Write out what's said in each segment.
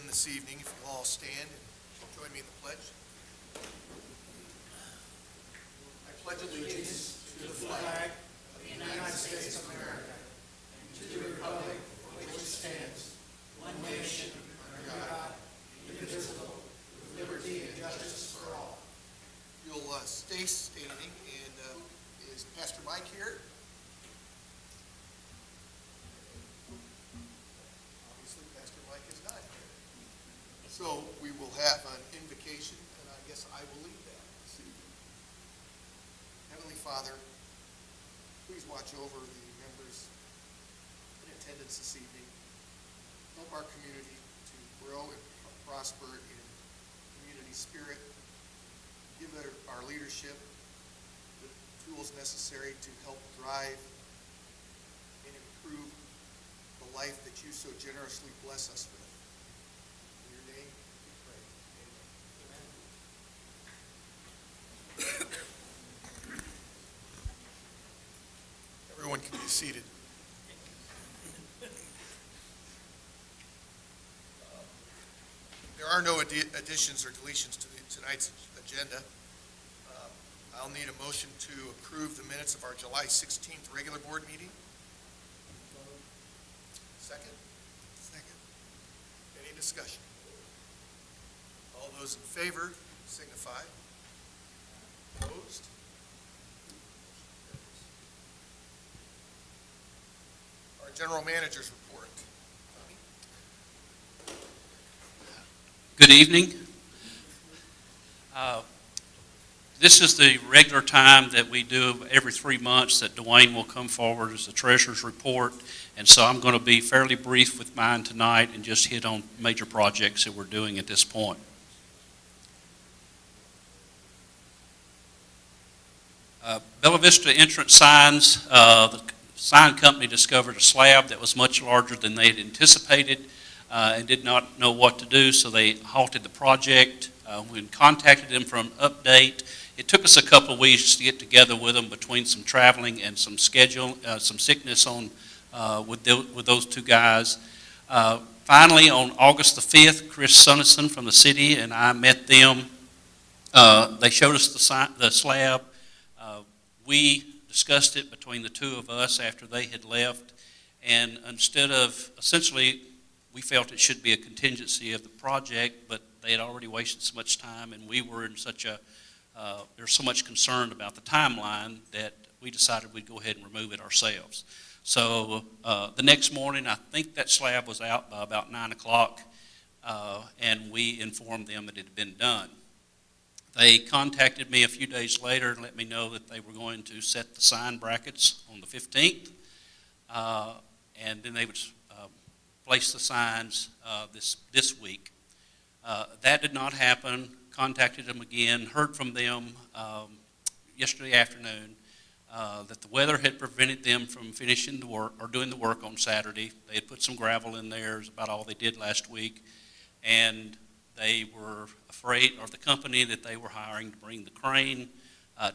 this evening, if you'll all stand and join me in the pledge. I pledge allegiance to the flag of the United States of America and to the republic for which it stands, one nation, under God, indivisible, with liberty and justice for all. You'll stay standing, and is Pastor Mike here? So we will have an invocation, and I guess I will lead that this evening. Heavenly Father, please watch over the members in attendance this evening. Help our community to grow and prosper in community spirit. Give our leadership the tools necessary to help drive and improve the life that you so generously bless us with. Everyone can be seated. There are no additions or deletions to tonight's agenda. I'll need a motion to approve the minutes of our July 16th regular board meeting. Second? Second. Any discussion? All those in favor signify. Opposed? Our general manager's report. Good evening. This is the regular time that we do every 3 months that Dwayne will come forward as the treasurer's report. And so I'm going to be fairly brief with mine tonight and just hit on major projects that we're doing at this point. Bella Vista entrance signs, the sign company discovered a slab that was much larger than they had anticipated and did not know what to do, so they halted the project. We contacted them for an update. It took us a couple of weeks to get together with them between some traveling and some some sickness on with those two guys. Finally, on August the 5th, Chris Sunnison from the city and I met them. They showed us the slab. We discussed it between the two of us after they had left, and instead of, essentially, we felt it should be a contingency of the project, but they had already wasted so much time, and we were in such a, there's so much concern about the timeline that we decided we'd go ahead and remove it ourselves. So the next morning, I think that slab was out by about 9 o'clock, and we informed them that it had been done. They contacted me a few days later and let me know that they were going to set the sign brackets on the 15th, and then they would place the signs this week. That did not happen. Contacted them again, heard from them yesterday afternoon that the weather had prevented them from finishing the work or doing the work on Saturday. They had put some gravel in there, is about all they did last week, and they were afraid, or the company that they were hiring to bring the crane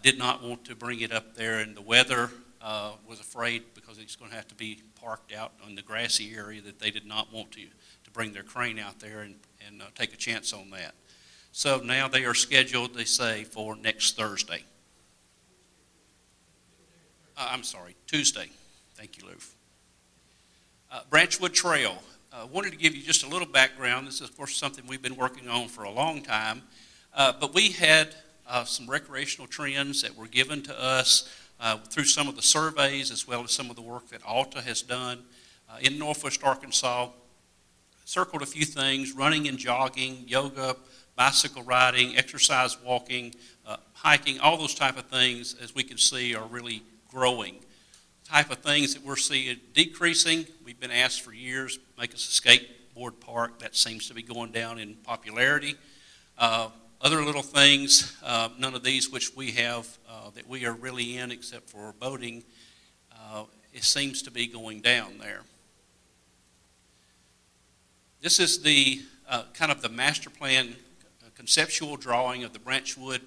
did not want to bring it up there, and the weather was afraid because it's going to have to be parked out in the grassy area that they did not want to bring their crane out there and take a chance on that. So now they are scheduled, they say, for next Thursday. I'm sorry, Tuesday. Thank you, Lou. Branchwood Trail. Wanted to give you just a little background. This is, of course, something we've been working on for a long time. But we had some recreational trends that were given to us through some of the surveys as well as some of the work that Alta has done in Northwest Arkansas. Circled a few things: running and jogging, yoga, bicycle riding, exercise walking, hiking, all those type of things, as we can see, are really growing. Type of things that we're seeing decreasing. We've been asked for years, make us a skateboard park. That seems to be going down in popularity. Other little things, none of these which we have that we are really in except for boating, it seems to be going down there. This is the kind of the master plan conceptual drawing of the Branchwood,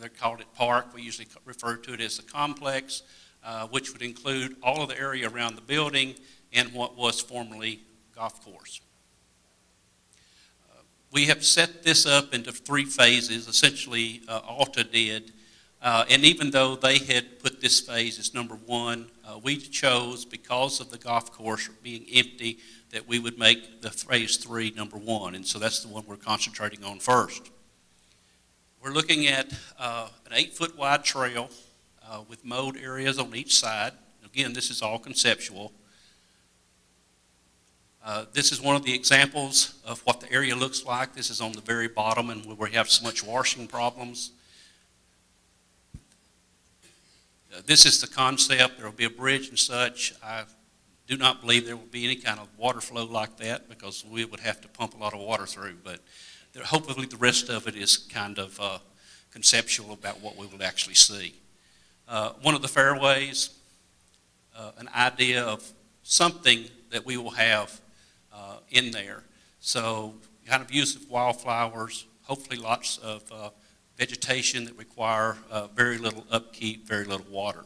they called it park. We usually refer to it as the complex, which would include all of the area around the building and what was formerly golf course. We have set this up into 3 phases, essentially Alta did. And even though they had put this phase as number 1, we chose, because of the golf course being empty, that we would make the phase 3 number 1. And so that's the one we're concentrating on first. We're looking at an 8-foot wide trail with mowed areas on each side. Again, this is all conceptual. This is one of the examples of what the area looks like. This is on the very bottom and where we have so much washing problems. This is the concept. There will be a bridge and such. I do not believe there will be any kind of water flow like that because we would have to pump a lot of water through. But hopefully the rest of it is kind of conceptual about what we will actually see. One of the fairways, an idea of something that we will have in there. So kind of use of wildflowers, hopefully lots of vegetation that require very little upkeep, very little water.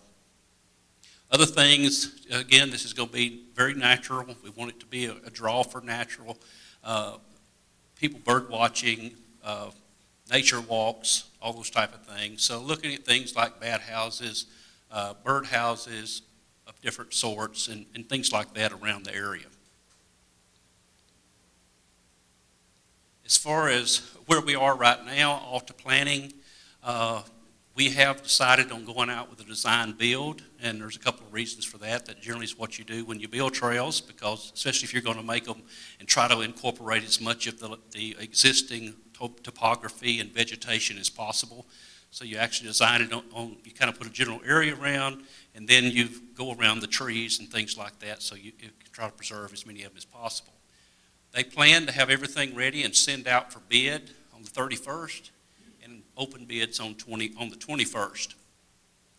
Other things, again, this is going to be very natural. We want it to be a draw for natural. People bird watching, nature walks, all those type of things. So looking at things like bat houses, bird houses of different sorts, and things like that around the area. As far as where we are right now, Alta planning, we have decided on going out with a design build, and there's a couple of reasons for that. That generally is what you do when you build trails, because especially if you're going to make them and try to incorporate as much of the existing topography and vegetation as possible. So you actually design it on, you kind of put a general area around, and then you go around the trees and things like that, so you can try to preserve as many of them as possible. They plan to have everything ready and send out for bid on the 31st and open bids on the 21st.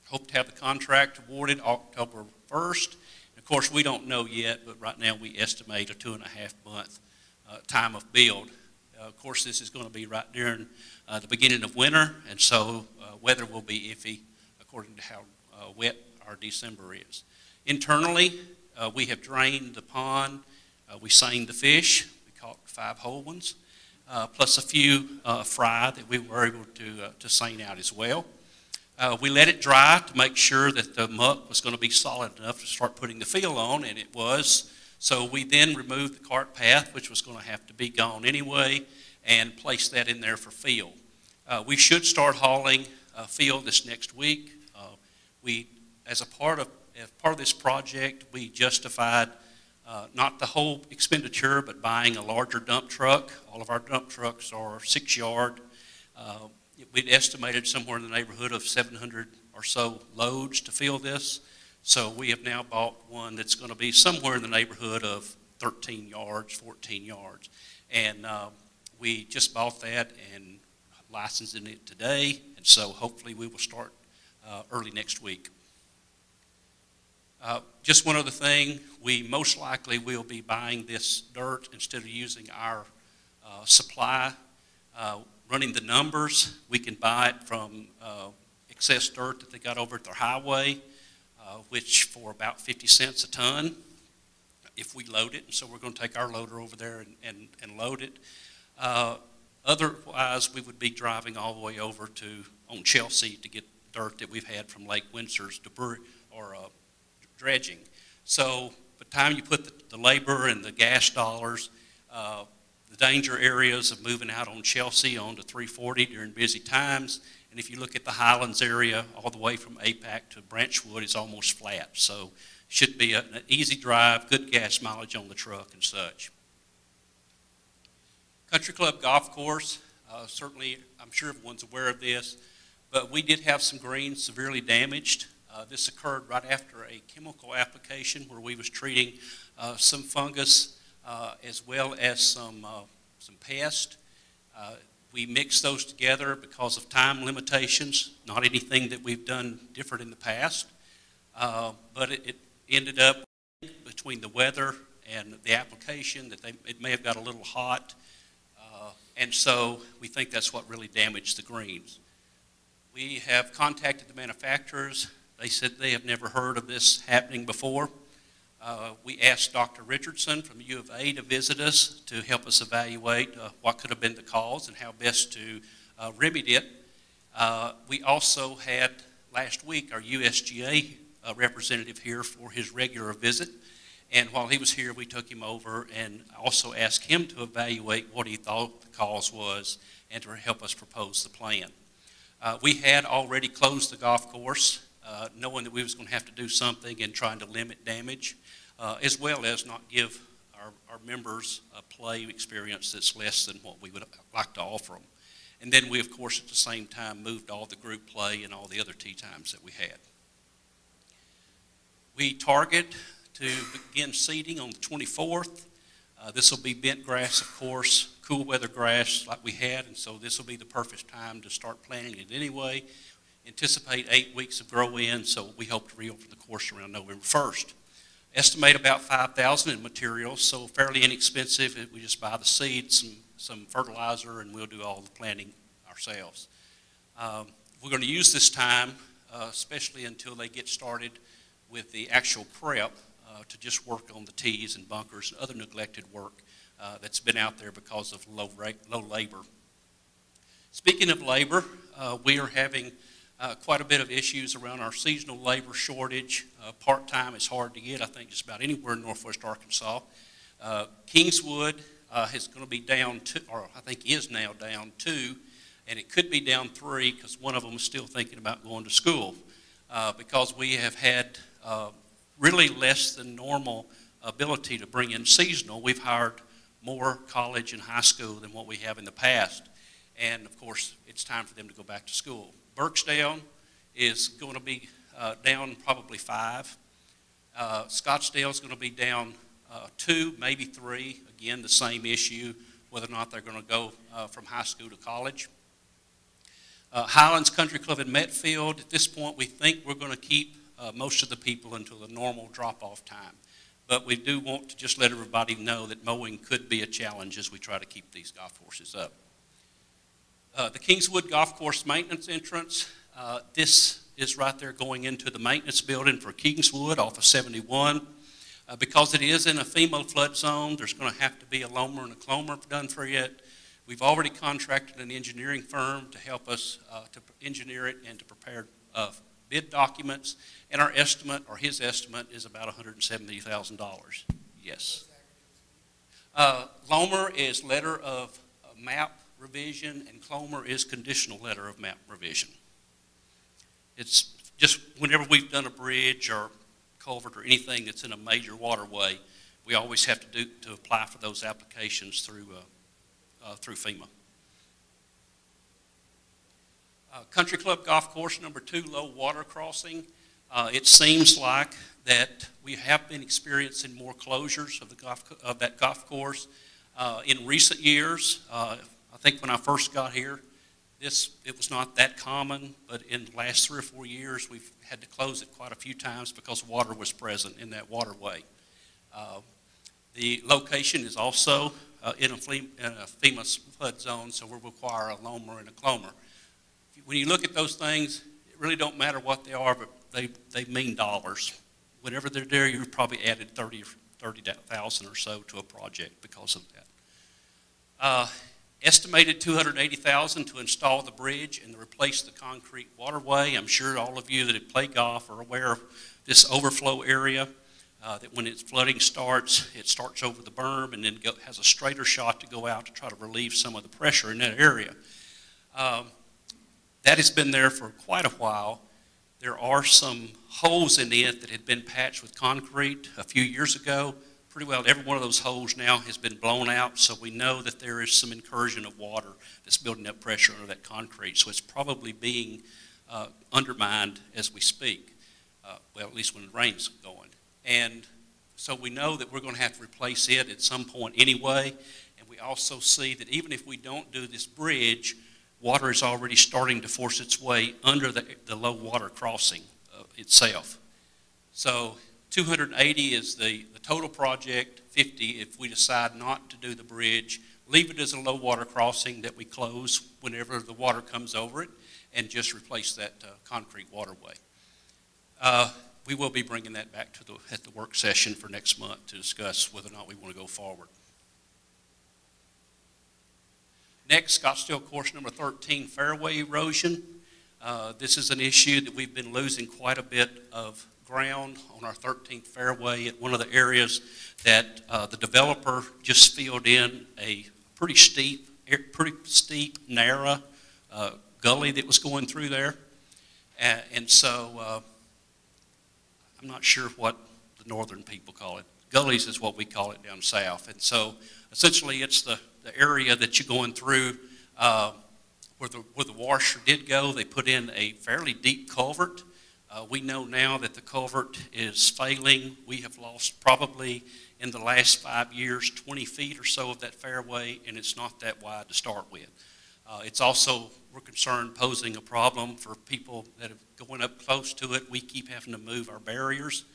Hope to have the contract awarded October 1st. And of course, we don't know yet, but right now we estimate a 2.5-month time of build. Of course, this is going to be right during the beginning of winter, and so weather will be iffy according to how wet our December is. Internally, we have drained the pond. We seined the fish. We caught 5 whole ones, plus a few fry that we were able to seine out as well. We let it dry to make sure that the muck was going to be solid enough to start putting the fill on, and it was. So we then removed the cart path, which was going to have to be gone anyway, and placed that in there for fill. We should start hauling fill this next week. As part of this project, we justified not the whole expenditure, but buying a larger dump truck. All of our dump trucks are 6-yard. We'd estimated somewhere in the neighborhood of 700 or so loads to fill this. So we have now bought one that's going to be somewhere in the neighborhood of 13 yards, 14 yards. And we just bought that and licensing it today. And so hopefully we will start early next week. Just one other thing, we most likely will be buying this dirt instead of using our supply. Running the numbers, we can buy it from excess dirt that they got over at their highway, which for about 50 cents a ton if we load it. And so we're going to take our loader over there and load it. Otherwise, we would be driving all the way over on Chelsea to get dirt that we've had from Lake Windsor's debris or dredging. So by the time you put the labor and the gas dollars, the danger areas of moving out on Chelsea onto 340 during busy times, and if you look at the Highlands area all the way from APAC to Branchwood, it's almost flat. So should be an easy drive, good gas mileage on the truck and such. Country Club Golf Course, certainly I'm sure everyone's aware of this, but we did have some greens severely damaged. This occurred right after a chemical application where we was treating some fungus as well as some pest. We mixed those together because of time limitations, not anything that we've done different in the past, but it ended up between the weather and the application that it may have got a little hot, and so we think that's what really damaged the greens. We have contacted the manufacturers. They said they have never heard of this happening before. We asked Dr. Richardson from the U of A to visit us to help us evaluate what could have been the cause and how best to remedy it. We also had last week our USGA representative here for his regular visit. And while he was here, we took him over and also asked him to evaluate what he thought the cause was and to help us propose the plan. We had already closed the golf course, knowing that we was going to have to do something and trying to limit damage, as well as not give our members a play experience that's less than what we would like to offer them. And then we, of course, at the same time moved all the group play and all the other tee times that we had. We target to begin seeding on the 24th. This will be bent grass, of course, cool weather grass like we had, and so this will be the perfect time to start planting it anyway. Anticipate 8 weeks of grow in, so we hope to reopen the course around November 1st. Estimate about $5,000 in materials, so fairly inexpensive. We just buy the seeds, some fertilizer, and we'll do all the planting ourselves. We're going to use this time, especially until they get started with the actual prep, to just work on the tees and bunkers and other neglected work that's been out there because of low labor. Speaking of labor, we are having quite a bit of issues around our seasonal labor shortage. Part-time is hard to get, I think, just about anywhere in northwest Arkansas. Kingswood is going to be down two, or I think is now down 2, and it could be down 3 because one of them is still thinking about going to school because we have had really less than normal ability to bring in seasonal. We've hired more college and high school than what we have in the past. And of course, it's time for them to go back to school. Burksdale is going to be down probably 5. Scottsdale is going to be down 2, maybe 3. Again, the same issue, whether or not they're going to go from high school to college. Highlands Country Club in Metfield, at this point we think we're going to keep most of the people until the normal drop-off time. But we do want to just let everybody know that mowing could be a challenge as we try to keep these golf courses up. The Kingswood Golf Course maintenance entrance, this is right there going into the maintenance building for Kingswood off of 71. Because it is in a FEMA flood zone, there's going to have to be a loamer and a clomer done for it. We've already contracted an engineering firm to help us to engineer it and to prepare bid documents, and our estimate, or his estimate, is about $170,000. Yes. Loamer is letter of map revision, and clomer is conditional letter of map revision. It's just whenever we've done a bridge or culvert or anything that's in a major waterway, we always have to apply for those applications through FEMA. Country Club Golf Course number 2, low water crossing. It seems like that we have been experiencing more closures of that golf course in recent years. I think when I first got here, it was not that common, but in the last 3 or 4 years, we've had to close it quite a few times because water was present in that waterway. The location is also in a FEMA flood zone, so we'll require a loamer and a clomer. When you look at those things, it really don't matter what they are, but they mean dollars. Whenever they're there, you've probably added $30,000 or so to a project because of that. Estimated $280,000 to install the bridge and to replace the concrete waterway. I'm sure all of you that have played golf are aware of this overflow area, that when its flooding starts, it starts over the berm and then has a straighter shot to go out to try to relieve some of the pressure in that area. That has been there for quite a while. There are some holes in it that had been patched with concrete a few years ago. Pretty well every one of those holes now has been blown out, so we know that there is some incursion of water that's building up pressure under that concrete. So it's probably being undermined as we speak, well, at least when the rain's going. And so we know that we're going to have to replace it at some point anyway. And we also see that even if we don't do this bridge, water is already starting to force its way under the low water crossing itself. So 280 is the total project, 50 if we decide not to do the bridge, leave it as a low water crossing that we close whenever the water comes over it, and just replace that concrete waterway. we will be bringing that back to at the work session for next month to discuss whether or not we want to go forward. Next, Scottsdale course number 13, fairway erosion. This is an issue that we've been losing quite a bit of ground on our 13th fairway at one of the areas that the developer just filled in a pretty steep, narrow gully that was going through there. And so I'm not sure what the northern people call it. Gullies is what we call it down south. And so essentially it's the area that you're going through where the washer did go. They put in a fairly deep culvert. We know now that the culvert is failing. We have lost probably in the last 5 years 20 feet or so of that fairway, and it's not that wide to start with. It's also, we're concerned, posing a problem for people that are going up close to it. We keep having to move our barriers.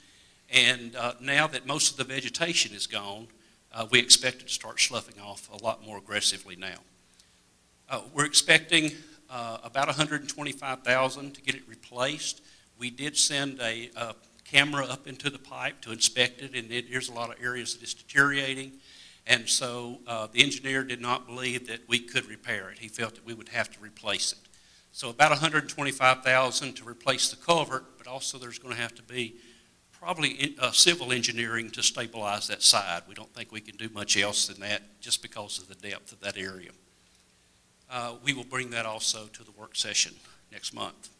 And now that most of the vegetation is gone, we expect it to start sloughing off a lot more aggressively now. We're expecting about $125,000 to get it replaced. We did send a camera up into the pipe to inspect it, and there's a lot of areas that it's deteriorating. And so the engineer did not believe that we could repair it. He felt that we would have to replace it. So about $125,000 to replace the culvert, but also there's going to have to be probably civil engineering to stabilize that side. We don't think we can do much else than that just because of the depth of that area. We will bring that also to the work session next month.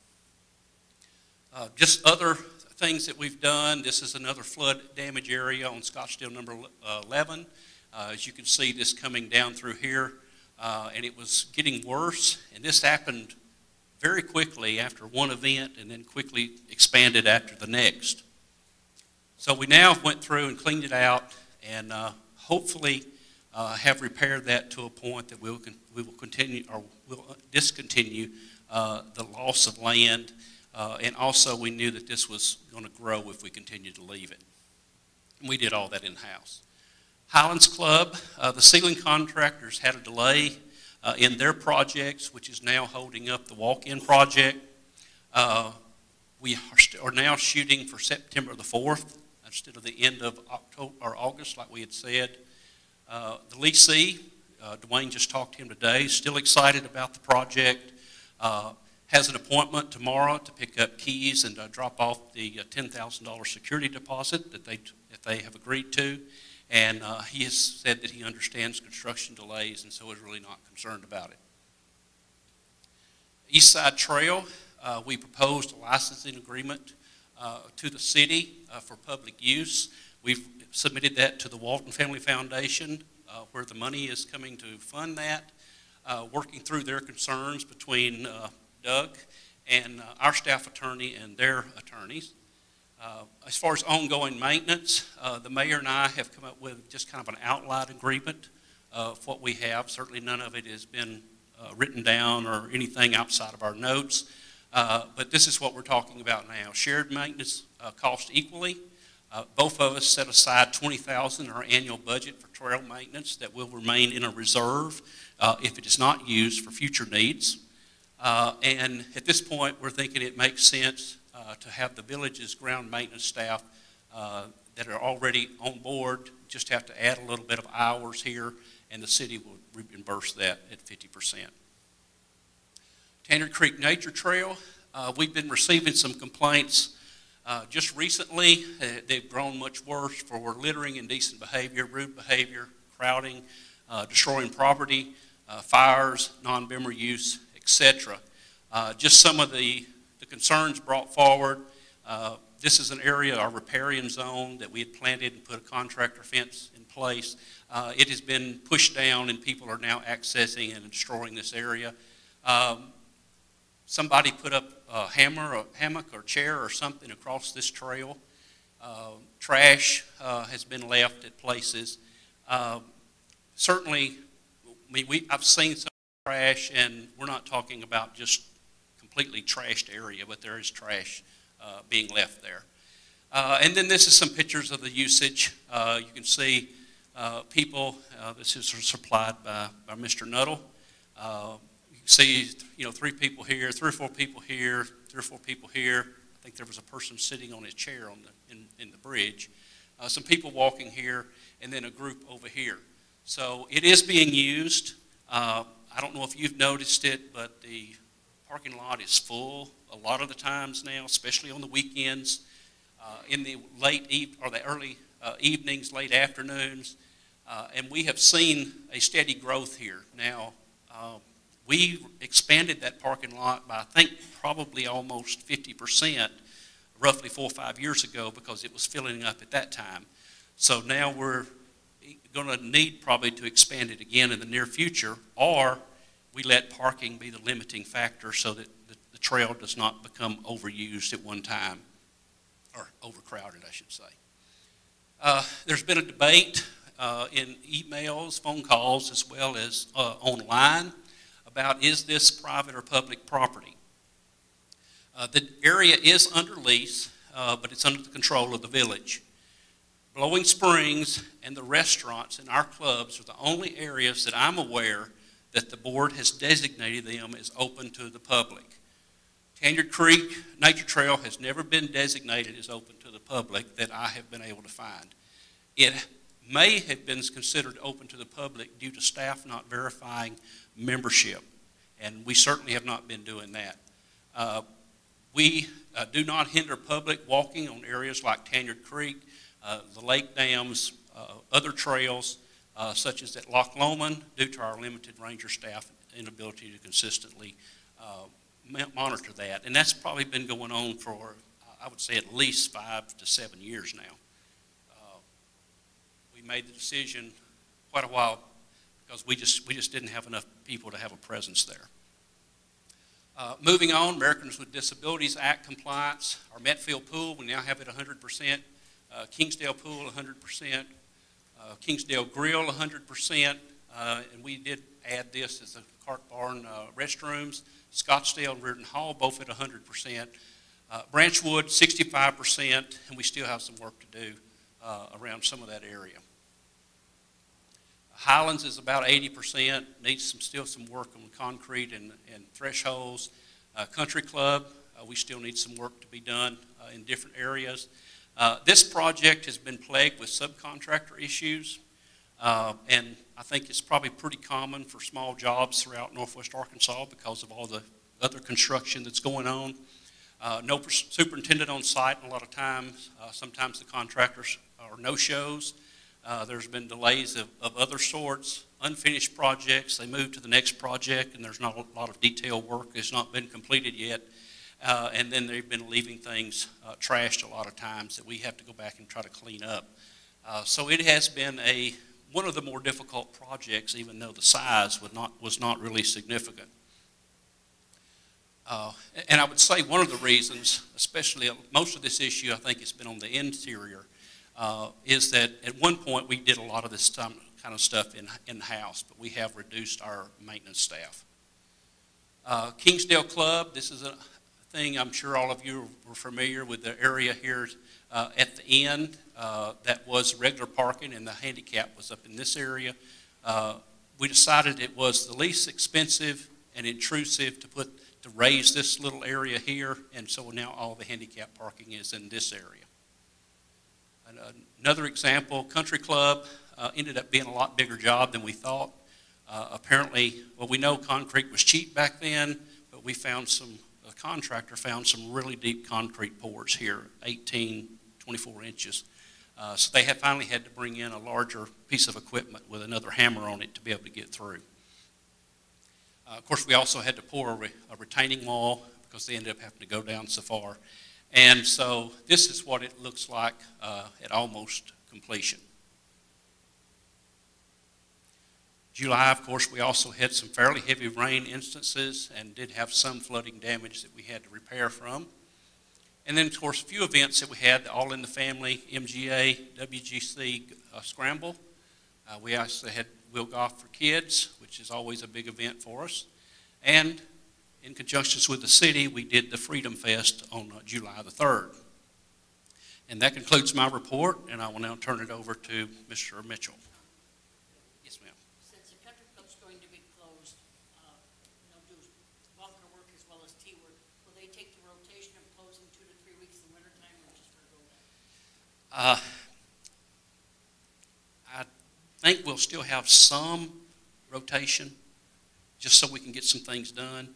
Just other things that we've done. This is another flood damage area on Scottsdale number 11. As you can see, this coming down through here, and it was getting worse. And this happened very quickly after one event and then quickly expanded after the next. So we now went through and cleaned it out and hopefully have repaired that to a point that we will continue or will discontinue the loss of land. And also we knew that this was going to grow if we continued to leave it. And we did all that in-house. Highlands Club, the ceiling contractors had a delay in their projects, which is now holding up the walk-in project. We are now shooting for September the 4th instead of the end of October or August like we had said. The leasee, Dwayne just talked to him today, still excited about the project. Has an appointment tomorrow to pick up keys and drop off the $10,000 security deposit that they have agreed to. And he has said that he understands construction delays and so is really not concerned about it. East Side Trail, we proposed a licensing agreement to the city for public use. We've submitted that to the Walton Family Foundation where the money is coming to fund that, working through their concerns between Doug and our staff attorney and their attorneys. As far as ongoing maintenance, the mayor and I have come up with just kind of an outline agreement of what we have. Certainly none of it has been written down or anything outside of our notes, but this is what we're talking about now. Shared maintenance cost equally. Both of us set aside $20,000 in our annual budget for trail maintenance that will remain in a reserve if it is not used for future needs. And at this point, we're thinking it makes sense to have the village's ground maintenance staff that are already on board just have to add a little bit of hours here, and the city will reimburse that at 50%. Tanner Creek Nature Trail, we've been receiving some complaints just recently. They've grown much worse for littering, indecent behavior, rude behavior, crowding, destroying property, fires, non-member use, etc. Just some of the concerns brought forward. This is an area, our riparian zone, that we had planted and put a contractor fence in place. It has been pushed down and people are now accessing and destroying this area. Somebody put up a hammock or chair or something across this trail. Trash has been left at places. Certainly, I mean, I've seen some trash, and we're not talking about just completely trashed area, but there is trash being left there. And then this is some pictures of the usage. You can see people, this is supplied by Mr. Nuttall. You can see, 3 people here, 3 or 4 people here, 3 or 4 people here. I think there was a person sitting on his chair on in the bridge. Some people walking here, and then a group over here. So it is being used. I don't know if you've noticed it, but the parking lot is full a lot of the times now, especially on the weekends, in the early evenings, late afternoons, and we have seen a steady growth here. Now, we expanded that parking lot by, I think, probably almost 50%, roughly 4 or 5 years ago, because it was filling up at that time. So now we're going to need probably to expand it again in the near future, or we let parking be the limiting factor so that the trail does not become overused at one time, or overcrowded, I should say. There's been a debate in emails, phone calls, as well as online about, is this private or public property? The area is under lease, but it's under the control of the village. Blowing Springs and the restaurants in our clubs are the only areas that I'm aware that the board has designated them as open to the public. Tanyard Creek Nature Trail has never been designated as open to the public that I have been able to find. It may have been considered open to the public due to staff not verifying membership, and we certainly have not been doing that. We do not hinder public walking on areas like Tanyard Creek, the lake dams, other trails, such as at Loch Lomond, due to our limited ranger staff inability to consistently monitor that. And that's probably been going on for, I would say, at least 5 to 7 years now. We made the decision quite a while because we just didn't have enough people to have a presence there. Moving on, Americans with Disabilities Act compliance. Our Metfield pool, we now have it 100%. Kingsdale pool, 100%. Kingsdale Grill, 100%. And we did add this as a cart barn restrooms. Scottsdale and Reardon Hall, both at 100%. Branchwood, 65%, and we still have some work to do around some of that area. Highlands is about 80%, needs still some work on concrete and thresholds. Country Club, we still need some work to be done in different areas. This project has been plagued with subcontractor issues, and I think it's probably pretty common for small jobs throughout Northwest Arkansas because of all the other construction that's going on. No superintendent on site a lot of times. Sometimes the contractors are no-shows. There's been delays of other sorts, unfinished projects. They move to the next project, and there's not a lot of detailed work that's not been completed yet. And then they've been leaving things trashed a lot of times that we have to go back and try to clean up. So it has been one of the more difficult projects, even though the size was not really significant. And I would say one of the reasons, especially most of this issue, I think it's been on the interior, is that at one point we did a lot of this kind of stuff in-house, but we have reduced our maintenance staff. Kingsdale Club, this is a thing I'm sure all of you were familiar with the area here at the end. That was regular parking, and the handicap was up in this area. We decided it was the least expensive and intrusive to raise this little area here, and so now all the handicap parking is in this area. And another example, Country Club ended up being a lot bigger job than we thought. Apparently, well, we know concrete was cheap back then, but we found a contractor found some really deep concrete pours here, 18, 24 inches. So they finally had to bring in a larger piece of equipment with another hammer on it to be able to get through. Of course, we also had to pour a retaining wall because they ended up having to go down so far. And so this is what it looks like at almost completion. July, of course, we also had some fairly heavy rain instances and did have some flooding damage that we had to repair from. And then, of course, a few events that we had, all in the family, MGA, WGC Scramble. We also had Wheel Golf for Kids, which is always a big event for us. And in conjunction with the city, we did the Freedom Fest on July the 3rd. And that concludes my report, and I will now turn it over to Mr. Mitchell. Yes, ma'am. Since the country club's going to be closed, do bunker work as well as tea work, will they take the rotation of closing 2 to 3 weeks I think we'll still have some rotation, just so we can get some things done,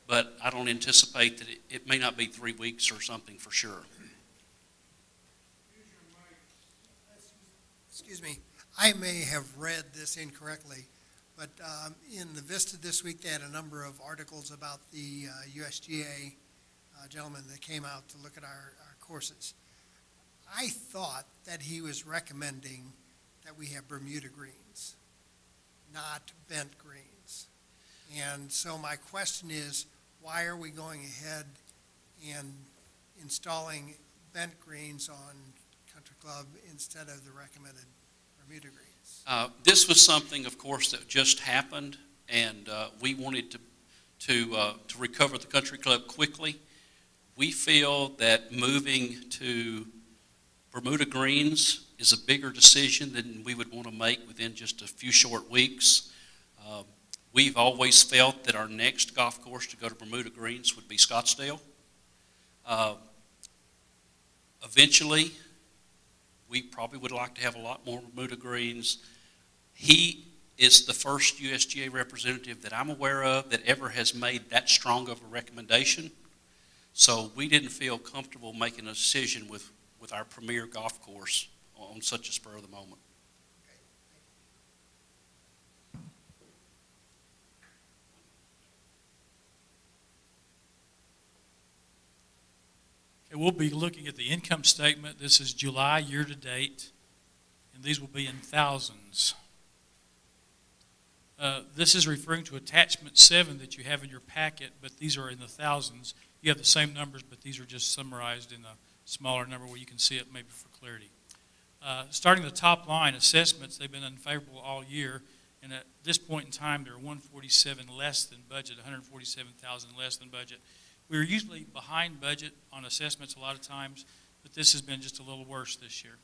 but I don't anticipate that it may not be 3 weeks or something for sure. Excuse me, I may have read this incorrectly, but in the Vista this week, they had a number of articles about the USGA gentleman that came out to look at our courses. I thought that he was recommending that we have Bermuda greens, not bent greens. And so my question is, why are we going ahead and installing bent greens on Country Club instead of the recommended Bermuda greens? This was something, of course, that just happened, and we wanted to recover the country club quickly. We feel that moving to Bermuda greens is a bigger decision than we would want to make within just a few short weeks. We've always felt that our next golf course to go to Bermuda greens would be Scottsdale. Eventually, we probably would like to have a lot more Bermuda greens. He is the first USGA representative that I'm aware of that ever has made that strong of a recommendation. So we didn't feel comfortable making a decision with our premier golf course on such a spur of the moment. Okay, we'll be looking at the income statement. This is July year-to-date, and these will be in thousands. This is referring to attachment 7 that you have in your packet, but these are in the thousands. You have the same numbers, but these are just summarized in a smaller number where you can see it maybe for clarity. Starting the top line, assessments, they've been unfavorable all year, and at this point in time, they're 147 less than budget, 147,000 less than budget. We were usually behind budget on assessments a lot of times, but this has been just a little worse this year.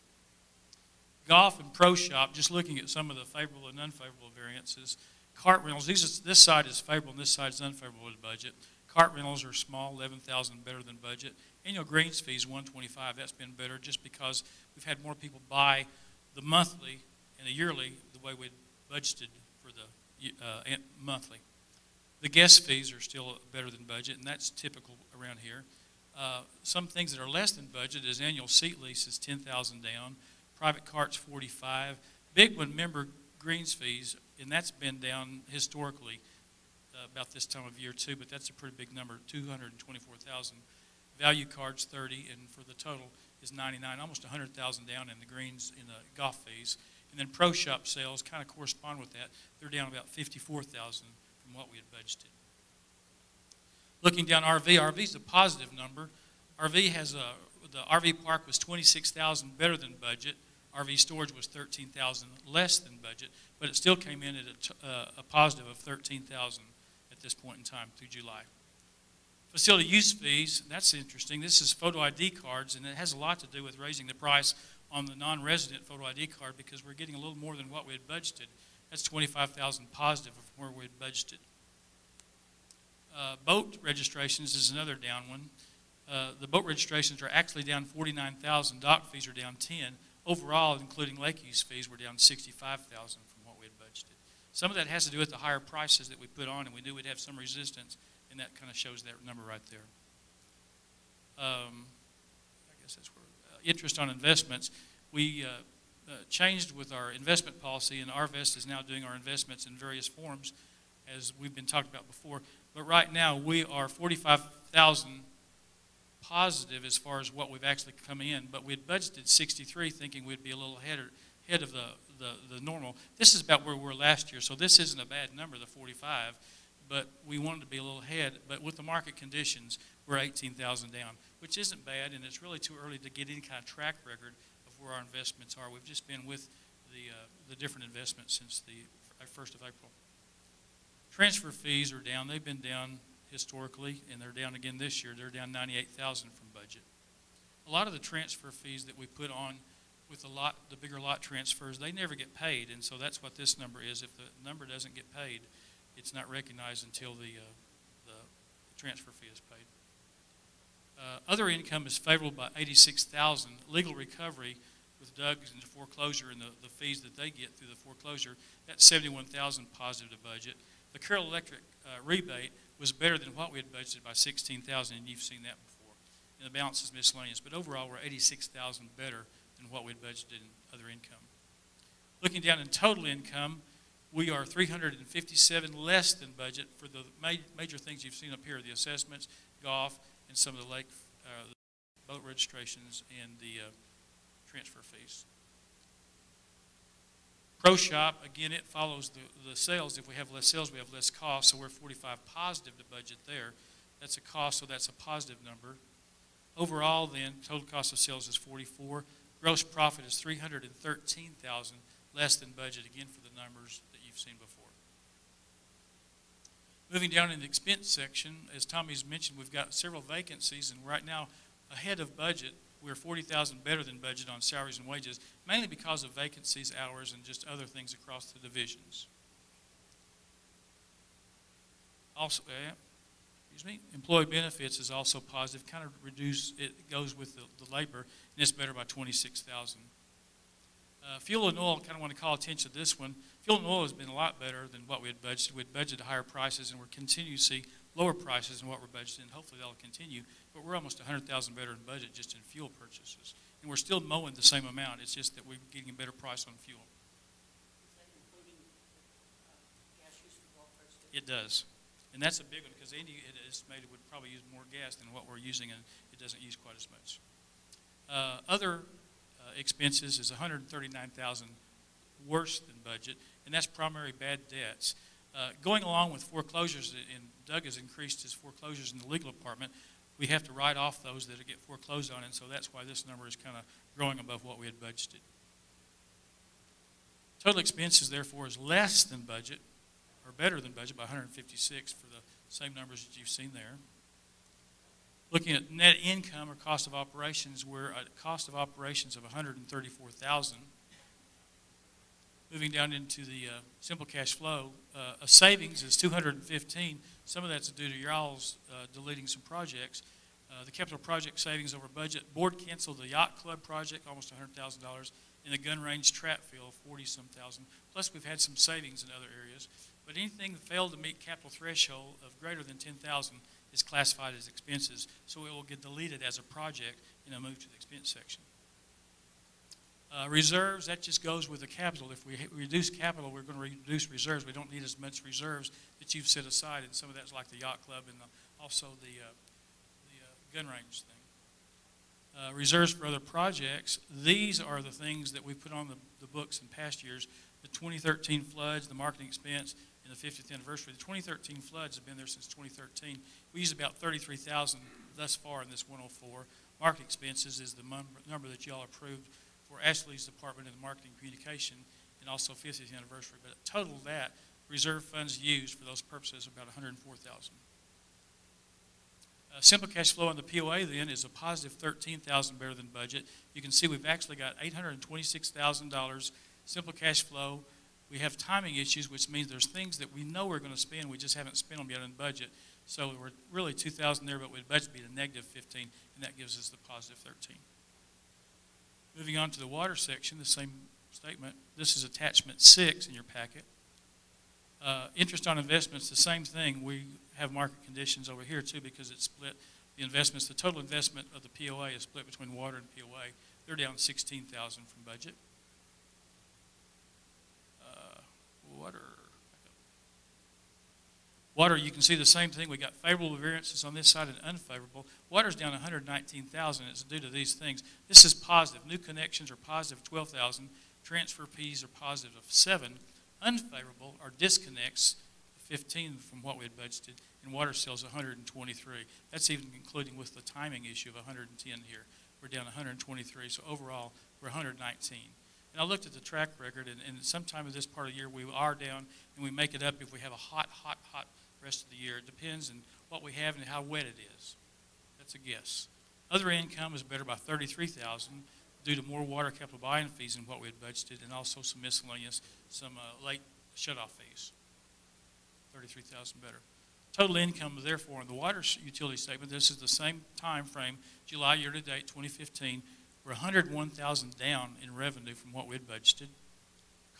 Golf and Pro Shop, just looking at some of the favorable and unfavorable variances. Cart rentals, this side is favorable and this side is unfavorable to budget. Cart rentals are small, 11,000 better than budget. Annual greens fees, 125. That's been better just because we've had more people buy the monthly and the yearly the way we budgeted for the monthly. The guest fees are still better than budget, and that's typical around here. Some things that are less than budget is annual seat lease is 10,000 down. Private carts, 45. Big one, member greens fees, and that's been down historically about this time of year too, but that's a pretty big number, 224,000. Value cards, 30, and for the total is 99, almost 100,000 down in the greens in the golf fees. And then Pro Shop sales kind of correspond with that. They're down about 54,000 from what we had budgeted. Looking down RV is a positive number. RV has the RV park was 26,000 better than budget. RV storage was 13,000 less than budget, but it still came in at a positive of 13,000 at this point in time through July. Facility use fees, that's interesting. This is photo ID cards, and it has a lot to do with raising the price on the non-resident photo ID card because we're getting a little more than what we had budgeted. That's 25,000 positive from where we had budgeted. Boat registrations is another down one. The boat registrations are actually down 49,000. Dock fees are down 10. Overall, including lake use fees, we're down 65,000 from what we had budgeted. Some of that has to do with the higher prices that we put on, and we knew we'd have some resistance, and that kind of shows that number right there. I guess that's where interest on investments. We changed with our investment policy, and Arvest is now doing our investments in various forms, as we've been talked about before. But right now, we are 45,000 positive as far as what we've actually come in, but we had budgeted 63 thinking we'd be a little ahead of the normal. This is about where we were last year, so this isn't a bad number, the 45, but we wanted to be a little ahead. But with the market conditions, we're 18,000 down, which isn't bad, and it's really too early to get any kind of track record of where our investments are. We've just been with the different investments since the 1st of April. Transfer fees are down. They've been down historically, and they're down again this year. They're down 98,000 from budget. A lot of the transfer fees that we put on with the bigger lot transfers, they never get paid, and so that's what this number is. If the number doesn't get paid, it's not recognized until the transfer fee is paid. Other income is favorable by 86,000. Legal recovery, with Doug's and the foreclosure and the fees that they get through the foreclosure, that's $71,000 positive to budget. The Carroll Electric rebate was better than what we had budgeted by $16,000, and you've seen that before. And the balance is miscellaneous, but overall we're $86,000 better than what we had budgeted in other income. Looking down in total income, we are $357 less than budget for the major things you've seen up here: the assessments, golf, and some of the lake boat registrations and the transfer fees. Pro Shop, again, it follows the sales. If we have less sales, we have less cost, so we're 45 positive to budget there. That's a cost, so that's a positive number. Overall, then, total cost of sales is 44. Gross profit is $313,000 less than budget, again, for the numbers that you've seen before. Moving down in the expense section, as Tommy's mentioned, we've got several vacancies, and right now, ahead of budget, we're $40,000 better than budget on salaries and wages, mainly because of vacancies, hours, and just other things across the divisions. Also, employee benefits is also positive, kind of reduced. It goes with the labor, and it's better by $26,000. Fuel and oil, kind of want to call attention to this one. Fuel and oil has been a lot better than what we had budgeted. We had budgeted higher prices, and we're continuing to see lower prices than what we're budgeting, and hopefully that'll continue. But we're almost $100,000 better in budget just in fuel purchases. And we're still mowing the same amount. It's just that we're getting a better price on fuel. Is that including gas use for golf carts? It does. And that's a big one, because Andy had estimated would probably use more gas than what we're using, and it doesn't use quite as much. Other expenses is $139,000 worse than budget, and that's primarily bad debts. Going along with foreclosures, and Doug has increased his foreclosures in the legal department, we have to write off those that get foreclosed on, and so that's why this number is kind of growing above what we had budgeted. Total expenses, therefore, is less than budget, or better than budget by 156 for the same numbers that you've seen there. Looking at net income or cost of operations, we're at a cost of operations of $134,000. Moving down into the simple cash flow, a savings is $215. Some of that's due to y'all's deleting some projects. The capital project savings over budget. Board canceled the yacht club project, almost $100,000, and the gun range trap field, 40-some thousand. Plus, we've had some savings in other areas. But anything that failed to meet capital threshold of greater than $10,000 is classified as expenses, so it will get deleted as a project and move to the expense section. Reserves, that just goes with the capital. If we reduce capital, we're going to reduce reserves. We don't need as much reserves that you've set aside, and some of that's like the yacht club and also the gun range thing. Reserves for other projects, these are the things that we put on the books in past years. The 2013 floods, the marketing expense, and the 50th anniversary. The 2013 floods have been there since 2013. We used about $33,000 thus far in this 104. Marketing expenses is the number that y'all approved for Ashley's department in the marketing communication, and also 50th anniversary. But total that, reserve funds used for those purposes are about $104,000. Simple cash flow on the POA then is a positive $13,000 better than budget. You can see we've actually got $826,000 simple cash flow. We have timing issues, which means there's things that we know we're going to spend, we just haven't spent them yet in budget. So we're really $2,000 there, but we'd budget be a negative 15, and that gives us the positive 13. Moving on to the water section, the same statement. This is attachment 6 in your packet. Interest on investments, the same thing. We have market conditions over here too, because it's split. The investments, the total investment of the POA is split between water and POA. They're down $16,000 from budget. Water, you can see the same thing. We got favorable variances on this side and unfavorable. Water's down $119,000. It's due to these things. This is positive. New connections are positive $12,000. Transfer fees are positive of $7,000. Unfavorable are disconnects, 15 from what we had budgeted, and water sales $123. That's even including with the timing issue of $110 here. We're down $123. So overall, we're $119. And I looked at the track record, and sometime in this part of the year we are down, and we make it up if we have a hot rest of the year. It depends on what we have and how wet it is. That's a guess. Other income is better by $33,000 due to more water capital buy-in fees than what we had budgeted, and also some miscellaneous, some late shut-off fees. $33,000 better. Total income, therefore, in the water utility statement, this is the same time frame, July year-to-date 2015. We're 101,000 down in revenue from what we had budgeted.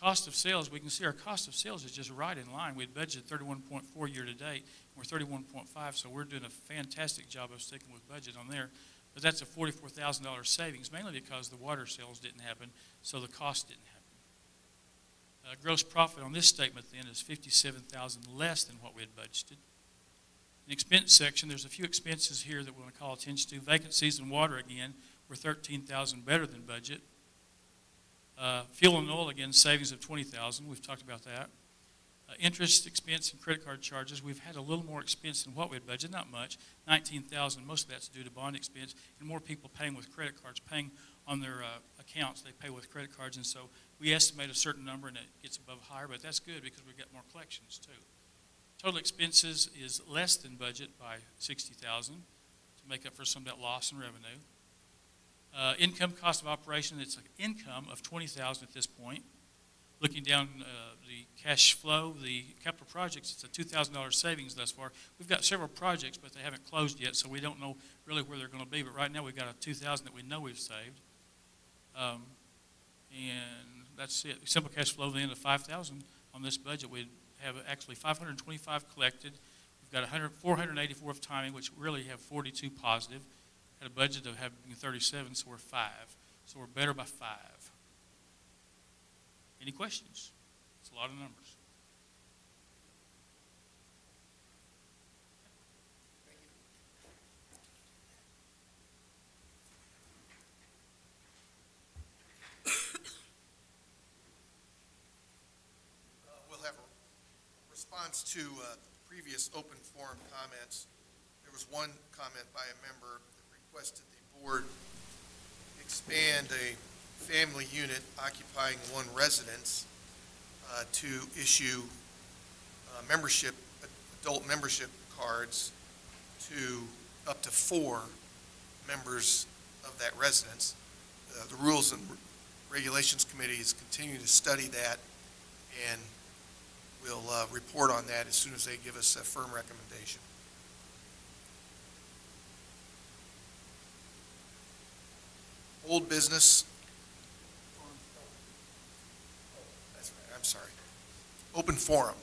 Cost of sales, we can see our cost of sales is just right in line. We had budgeted 31.4 year to date. We're 31.5, so we're doing a fantastic job of sticking with budget on there. But that's a $44,000 savings, mainly because the water sales didn't happen, so the cost didn't happen. Gross profit on this statement then is $57,000 less than what we had budgeted. In the expense section, there's a few expenses here that we want to call attention to. Vacancies and water again were $13,000 better than budget. Fuel and oil again, savings of $20,000. We've talked about that. Interest expense and credit card charges, we've had a little more expense than what we had budgeted, not much, $19,000. Most of that's due to bond expense and more people paying with credit cards, paying on their accounts. They pay with credit cards, and so we estimate a certain number and it gets above higher, but that's good because we've got more collections too. Total expenses is less than budget by $60,000 to make up for some of that loss in revenue. Income cost of operation, it's an income of $20,000 at this point. Looking down the cash flow, the capital projects, it's a $2,000 savings thus far. We've got several projects, but they haven't closed yet, so we don't know really where they're going to be. But right now we've got a $2,000 that we know we've saved. And that's it. Simple cash flow then of $5,000 on this budget. We have actually 525 collected. We've got 484 of timing, which really have 42 positive. Had a budget of having 37, so we're 5. So we're better by 5. Any questions? It's a lot of numbers. We'll have a response to previous open forum comments. There was one comment by a member that requested the board expand a family unit occupying one residence to issue adult membership cards to up to 4 members of that residence. The Rules and Regulations Committee is continuing to study that, and we'll report on that as soon as they give us a firm recommendation. Old business. That's right, I'm sorry. Open forum.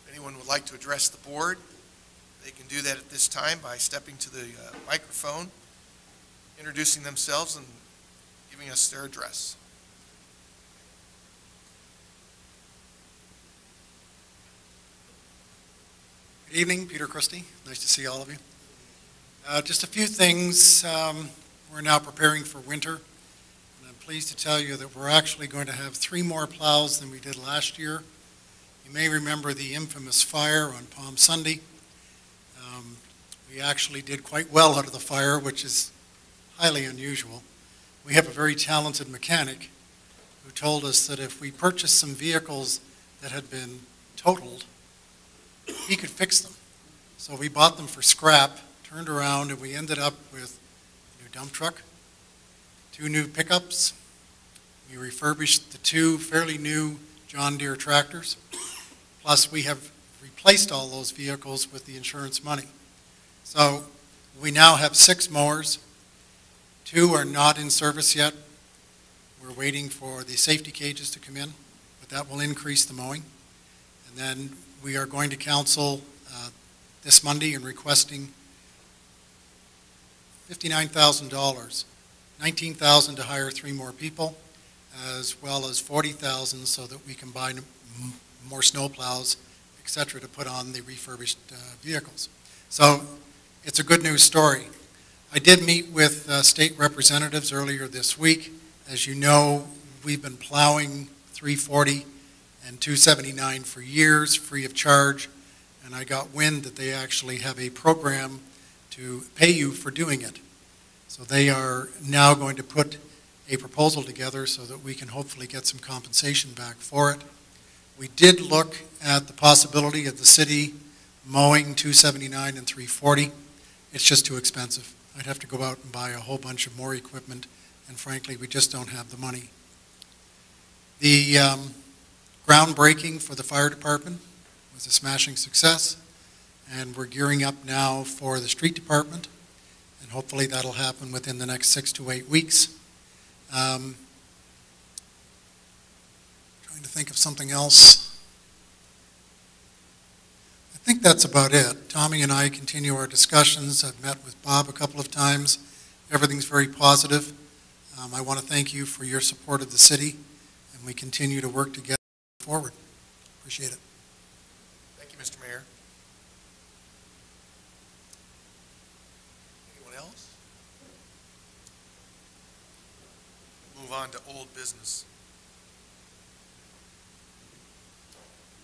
If anyone would like to address the board, they can do that at this time by stepping to the microphone, introducing themselves, and giving us their address. Good evening, Peter Christie. Nice to see all of you. Just a few things. We're now preparing for winter, and I'm pleased to tell you that we're actually going to have 3 more plows than we did last year. You may remember the infamous fire on Palm Sunday. We actually did quite well out of the fire, which is highly unusual. We have a very talented mechanic who told us that if we purchased some vehicles that had been totaled, he could fix them. So we bought them for scrap, turned around, and we ended up with a new dump truck, 2 new pickups. We refurbished the 2 fairly new John Deere tractors. Plus, we have replaced all those vehicles with the insurance money. So we now have 6 mowers. 2 are not in service yet. We're waiting for the safety cages to come in, but that will increase the mowing. And then we are going to council this Monday and requesting $59,000, $19,000 to hire 3 more people, as well as $40,000 so that we can buy more snow plows, et cetera, to put on the refurbished vehicles. So it's a good news story. I did meet with state representatives earlier this week. As you know, we've been plowing 340 and 279 for years, free of charge, and I got wind that they actually have a program to pay you for doing it. So they are now going to put a proposal together so that we can hopefully get some compensation back for it. We did look at the possibility of the city mowing 279 and 340. It's just too expensive. I'd have to go out and buy a whole bunch of more equipment, and frankly, we just don't have the money. The groundbreaking for the fire department was a smashing success, and we're gearing up now for the street department, and hopefully that'll happen within the next 6 to 8 weeks. Trying to think of something else. I think that's about it. Tommy and I continue our discussions. I've met with Bob a couple of times. Everything's very positive. I want to thank you for your support of the city, and we continue to work together forward. Appreciate it. Thank you, Mr. Mayor. Anyone else? Move on to old business.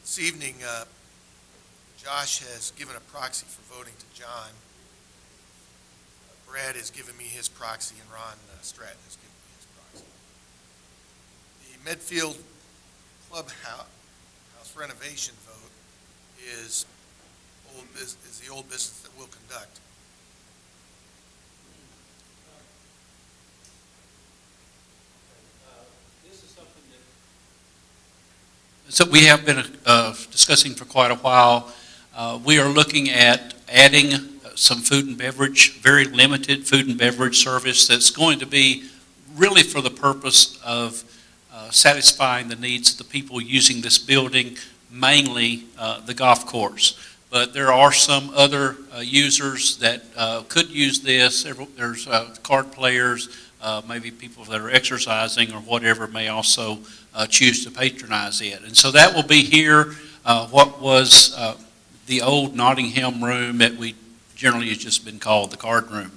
This evening, Josh has given a proxy for voting to John. Brad has given me his proxy, and Ron Stratton has given me his proxy. The Medfield Clubhouse renovation vote is the old business that we'll conduct. This is something that... So we have been discussing for quite a while. We are looking at adding some food and beverage, very limited food and beverage service that's going to be really for the purpose of satisfying the needs of the people using this building, mainly the golf course. But there are some other users that could use this. There's card players, maybe people that are exercising or whatever may also choose to patronize it. And so that will be here, what was the old Nottingham room that we generally has just been called the card room.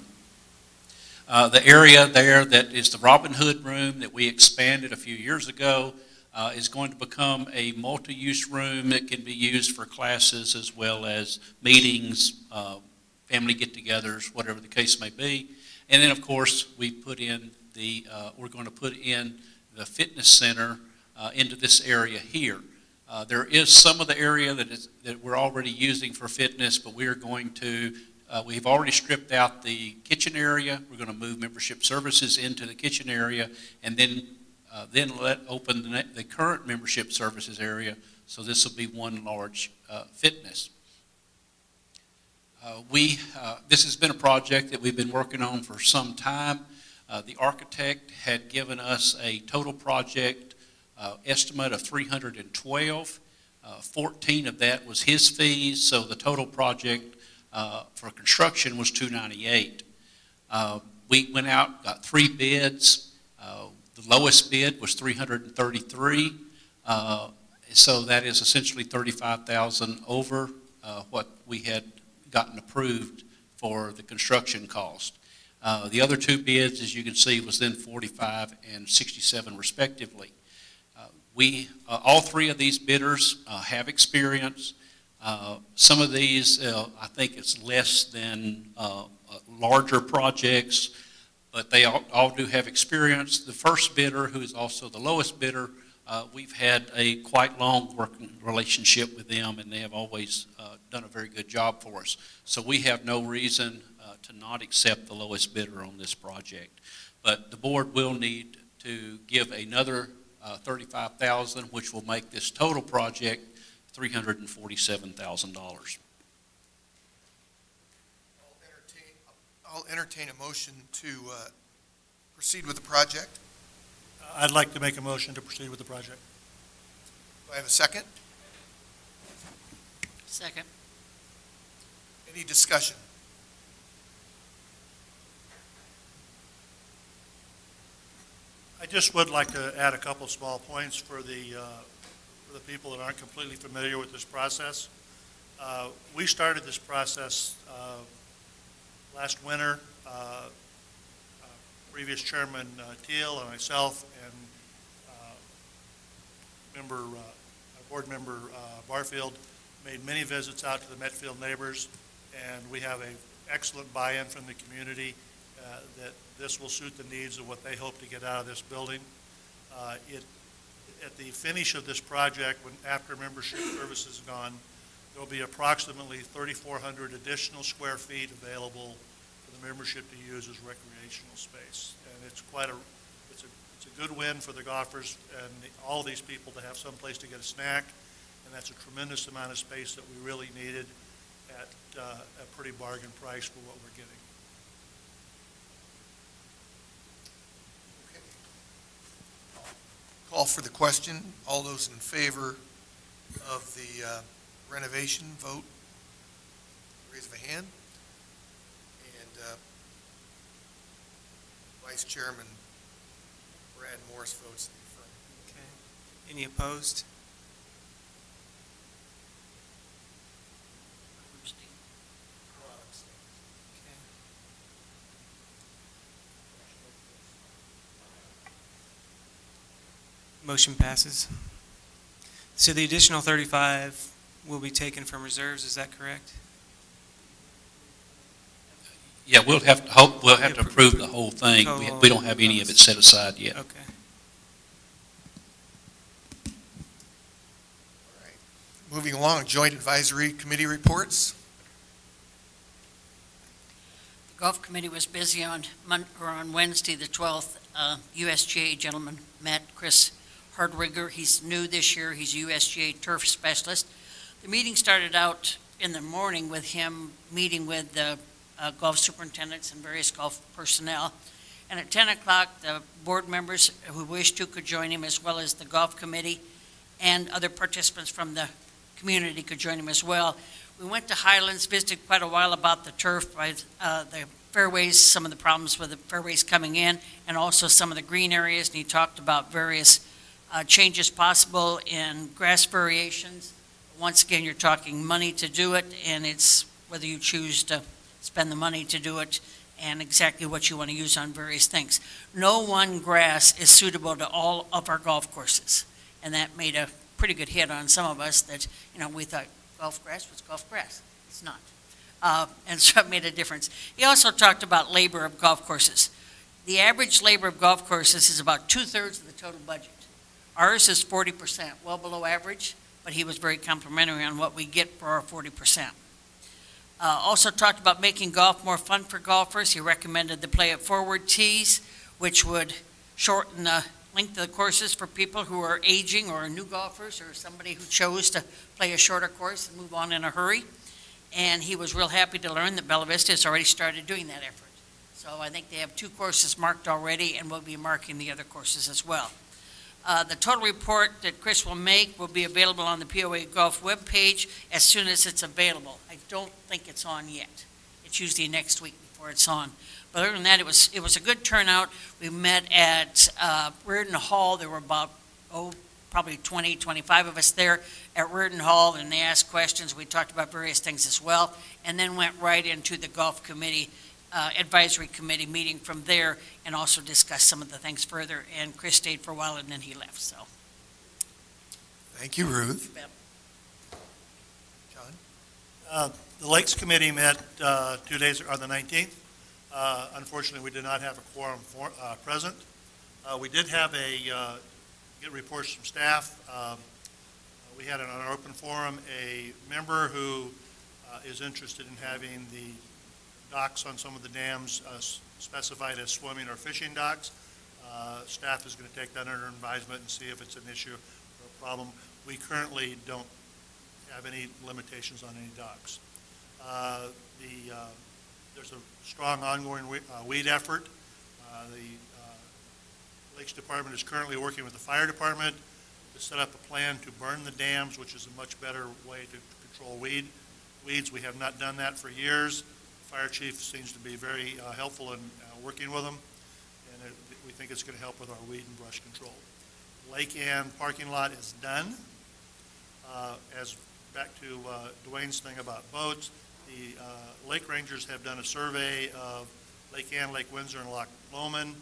The area there that is the Robin Hood room that we expanded a few years ago is going to become a multi-use room that can be used for classes as well as meetings, family get-togethers, whatever the case may be. And then, of course, we put in we're going to put in the fitness center into this area here. There is some of the area that we're already using for fitness, but we are going to, we've already stripped out the kitchen area. We're going to move membership services into the kitchen area, and then let open the current membership services area, so this will be one large fitness. This has been a project that we've been working on for some time. The architect had given us a total project estimate of $312. 14 of that was his fees, so the total project for construction was $298. We went out, got 3 bids. The lowest bid was $333, so that is essentially $35,000 over what we had gotten approved for the construction cost. The other 2 bids, as you can see, was then $45 and $67 respectively. All 3 of these bidders have experience. Some of these, I think it's less than larger projects, but they all do have experience. The first bidder, who is also the lowest bidder, we've had a quite long working relationship with them, and they have always done a very good job for us. So we have no reason to not accept the lowest bidder on this project. But the board will need to give another $35,000, which will make this total project $347,000. I'll entertain a motion to proceed with the project. I'd like to make a motion to proceed with the project. Do I have a second? Second. Any discussion? I just would like to add a couple small points for the people that aren't completely familiar with this process. We started this process last winter. Previous Chairman Teal and myself and board member Barfield made many visits out to the Metfield neighbors, and we have an excellent buy-in from the community that this will suit the needs of what they hope to get out of this building. At the finish of this project, after membership service is gone, there will be approximately 3,400 additional square feet available for the membership to use as recreational space. And it's it's a good win for the golfers and all these people to have some place to get a snack, and that's a tremendous amount of space that we really needed at a pretty bargain price for what we're getting. Call for the question. All those in favor of the renovation, vote. Raise of a hand. And Vice Chairman Brad Morris votes in the affirmative. Okay. Any opposed? Okay. Motion passes. So the additional 35 will be taken from reserves, is that correct? Yeah, we'll have to approve the whole thing. We don't have any of it set aside yet. Okay. All right. Moving along, Joint Advisory Committee reports. The Golf Committee was busy on Wednesday, the 12th. USGA gentleman met Chris Hardwiger. He's new this year. He's a USGA turf specialist. The meeting started out in the morning with him meeting with the golf superintendents and various golf personnel. And at 10 o'clock, the board members who wished to could join him, as well as the golf committee and other participants from the community could join him as well. We went to Highlands, visited quite a while about the turf, the fairways, some of the problems with the fairways coming in, and also some of the green areas. And he talked about various changes possible in grass variations. Once again, you're talking money to do it, and it's whether you choose to spend the money to do it and exactly what you want to use on various things. No one grass is suitable to all of our golf courses, and that made a pretty good hit on some of us that, we thought golf grass was golf grass. It's not. And so it made a difference. He also talked about labor of golf courses. The average labor of golf courses is about 2/3 of the total budget. Ours is 40%, well below average, but he was very complimentary on what we get for our 40%. Also talked about making golf more fun for golfers. He recommended the play at forward tees, which would shorten the length of the courses for people who are aging or new golfers or somebody who chose to play a shorter course and move on in a hurry. And he was real happy to learn that Bella Vista has already started doing that effort. So I think they have 2 courses marked already, and we'll be marking the other courses as well. The total report that Chris will make will be available on the POA Golf webpage as soon as it's available. I don't think it's on yet. It's usually next week before it's on. But other than that, it was a good turnout. We met at Reardon Hall. There were about, probably 20, 25 of us there at Reardon Hall, and they asked questions. We talked about various things as well, and then went right into the Golf Committee Advisory Committee meeting from there, and also discussed some of the things further. And Chris stayed for a while, and then he left. So, Thank you, Ruth. Yep. John? The Lakes Committee met 2 days on the 19th. Unfortunately, we did not have a quorum present. We did have get reports from staff. We had on our open forum a member who is interested in having the docks on some of the dams specified as swimming or fishing docks. Staff is going to take that under advisement and see if it's an issue or a problem. We currently don't have any limitations on any docks. There's a strong ongoing weed effort. The Lakes Department is currently working with the fire department to set up a plan to burn the dams, which is a much better way to control weeds. We have not done that for years. The fire chief seems to be very helpful in working with them, and we think it's going to help with our weed and brush control. Lake Ann parking lot is done. As back to Dwayne's thing about boats, the Lake Rangers have done a survey of Lake Ann, Lake Windsor, and Loch Lomond,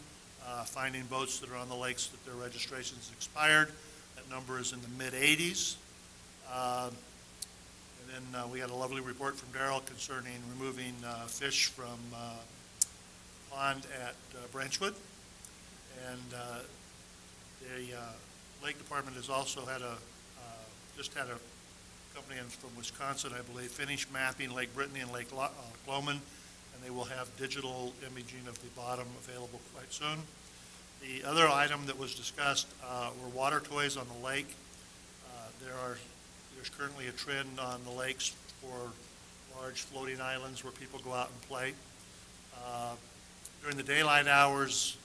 finding boats that are on the lakes that their registrations expired. That number is in the mid-80s. And then we had a lovely report from Darrell concerning removing fish from pond at Branchwood. And the Lake Department has also had just had a company from Wisconsin, I believe, finish mapping Lake Brittany and Lake Lomond, and they will have digital imaging of the bottom available quite soon. The other item that was discussed were water toys on the lake. There's currently a trend on the lakes for large floating islands where people go out and play. During the daylight hours,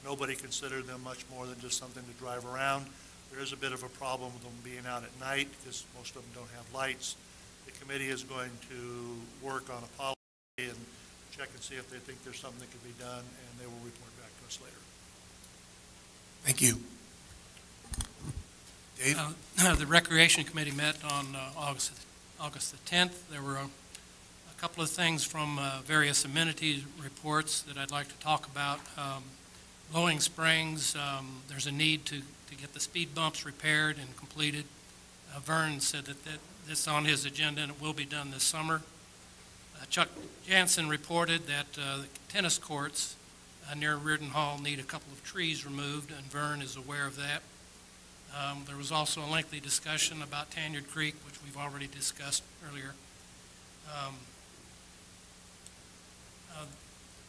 nobody considered them much more than just something to drive around. There is a bit of a problem with them being out at night because most of them don't have lights. The committee is going to work on a policy and check and see if they think there's something that can be done, and they will report back to us later. Thank you. Dave? The Recreation Committee met on August the 10th. There were a couple of things from various amenities reports that I'd like to talk about. Blowing Springs, there's a need to get the speed bumps repaired and completed. Vern said that this is on his agenda and it will be done this summer. Chuck Jansen reported that the tennis courts near Reardon Hall need a couple of trees removed, and Vern is aware of that. There was also a lengthy discussion about Tanyard Creek, which we've already discussed earlier.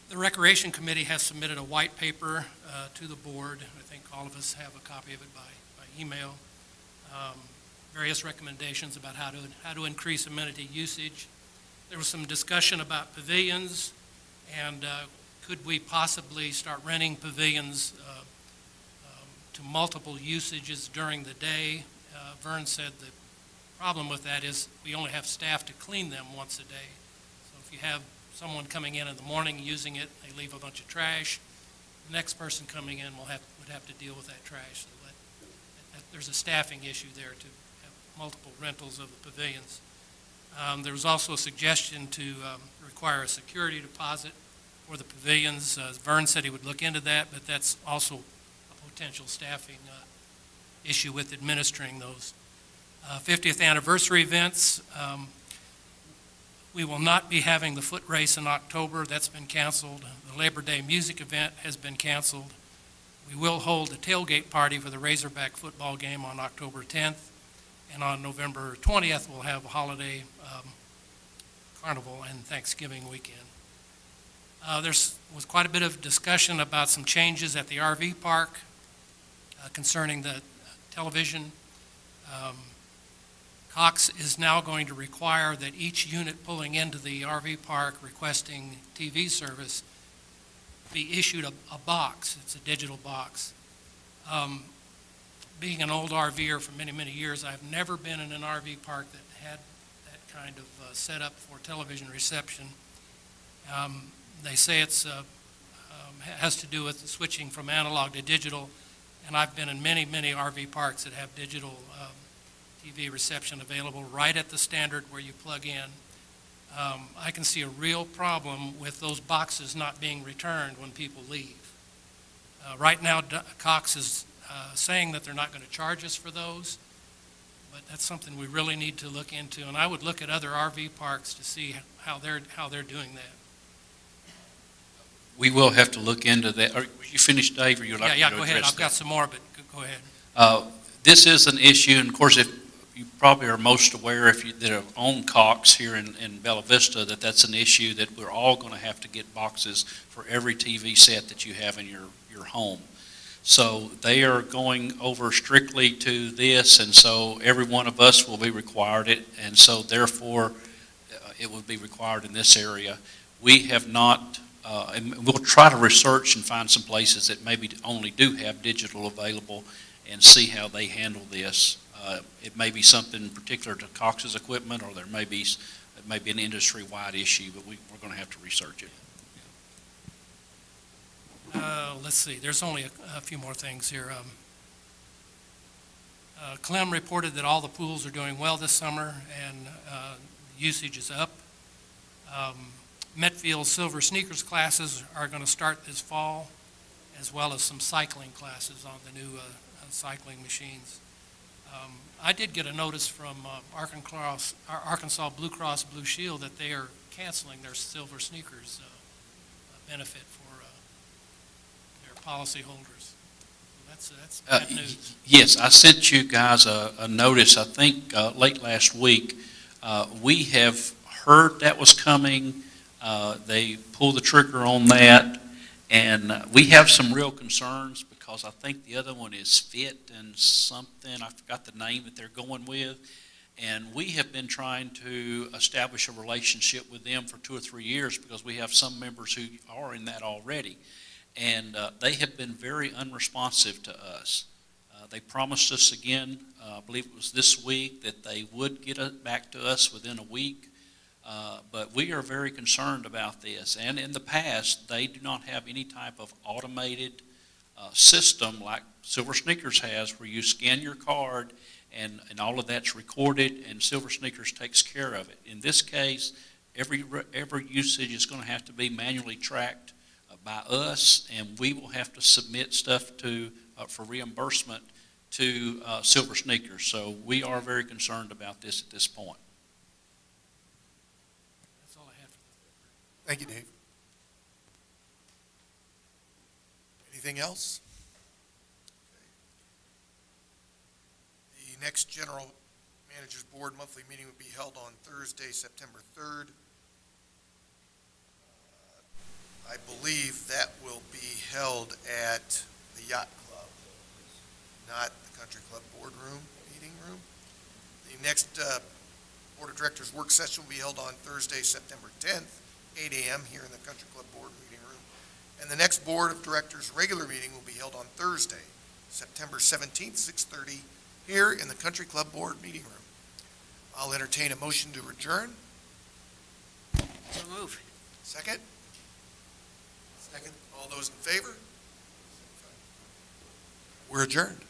The Recreation Committee has submitted a white paper to the board. I think all of us have a copy of it by email. Various recommendations about how to increase amenity usage. There was some discussion about pavilions, and could we possibly start renting pavilions to multiple usages during the day. Vern said the problem with that is we only have staff to clean them once a day. So if you have someone coming in the morning using it, they leave a bunch of trash. The next person coming in would have to deal with that trash. So there's a staffing issue there to have multiple rentals of the pavilions. There was also a suggestion to require a security deposit for the pavilions. Vern said he would look into that, but that's also a potential staffing issue with administering those. 50th anniversary events. We will not be having the foot race in October. That's been canceled. The Labor Day music event has been canceled. We will hold a tailgate party for the Razorback football game on October 10th. And on November 20th, we'll have a holiday carnival and Thanksgiving weekend. There was quite a bit of discussion about some changes at the RV park concerning the television. Cox is now going to require that each unit pulling into the RV park requesting TV service be issued a box. It's a digital box. Being an old RVer for many, many years, I've never been in an RV park that had that kind of setup for television reception. They say it's has to do with switching from analog to digital, and I've been in many, many RV parks that have digital TV reception available right at the standard where you plug in. I can see a real problem with those boxes not being returned when people leave. Right now, Cox is saying that they're not going to charge us for those, but that's something we really need to look into, and I would look at other RV parks to see how they're doing that. We will have to look into that. Are you finished, Dave, or you'd like to go ahead. address I've got that? some more, but go ahead. This is an issue, and of course, if you probably are most aware, if you that own Cox here in Bella Vista, that's an issue that we're all going to have to get boxes for every TV set that you have in your home. So they are going over strictly to this, and so every one of us will be required it, and so therefore it will be required in this area. We have not, and we'll try to research and find some places that maybe only do have digital available and see how they handle this. It may be something particular to Cox's equipment, or it may be an industry-wide issue, but we're going to have to research it. Let's see, there's only a few more things here. Clem reported that all the pools are doing well this summer and usage is up. Metfield's Silver Sneakers classes are going to start this fall, as well as some cycling classes on the new cycling machines. I did get a notice from Arkansas Blue Cross Blue Shield that they are canceling their Silver Sneakers benefit for their policyholders. So that's bad news. Yes, I sent you guys a notice, I think, late last week. We have heard that was coming. They pulled the trigger on that, and we have some real concerns because I think the other one is Fit and something. I forgot the name that they're going with. And we have been trying to establish a relationship with them for 2 or 3 years because we have some members who are in that already. and they have been very unresponsive to us. They promised us again, I believe it was this week, that they would get it back to us within a week. But we are very concerned about this. And in the past, they do not have any type of automated system like Silver Sneakers has, where you scan your card and all of that's recorded, and Silver Sneakers takes care of it. In this case, every usage is going to have to be manually tracked by us, and we will have to submit stuff for reimbursement to Silver Sneakers. So we are very concerned about this at this point. That's all I have. Thank you, Dave. Anything else? The next General Managers Board monthly meeting will be held on Thursday, September 3rd. I believe that will be held at the Yacht Club, not the Country Club Boardroom, meeting room. The next Board of Directors work session will be held on Thursday, September 10th, 8 a.m. here in the Country Club Board meeting room. And the next Board of Directors regular meeting will be held on Thursday, September 17th, 6:30, here in the Country Club Board meeting room. I'll entertain a motion to adjourn. So move. Second? Second. All those in favor? We're adjourned.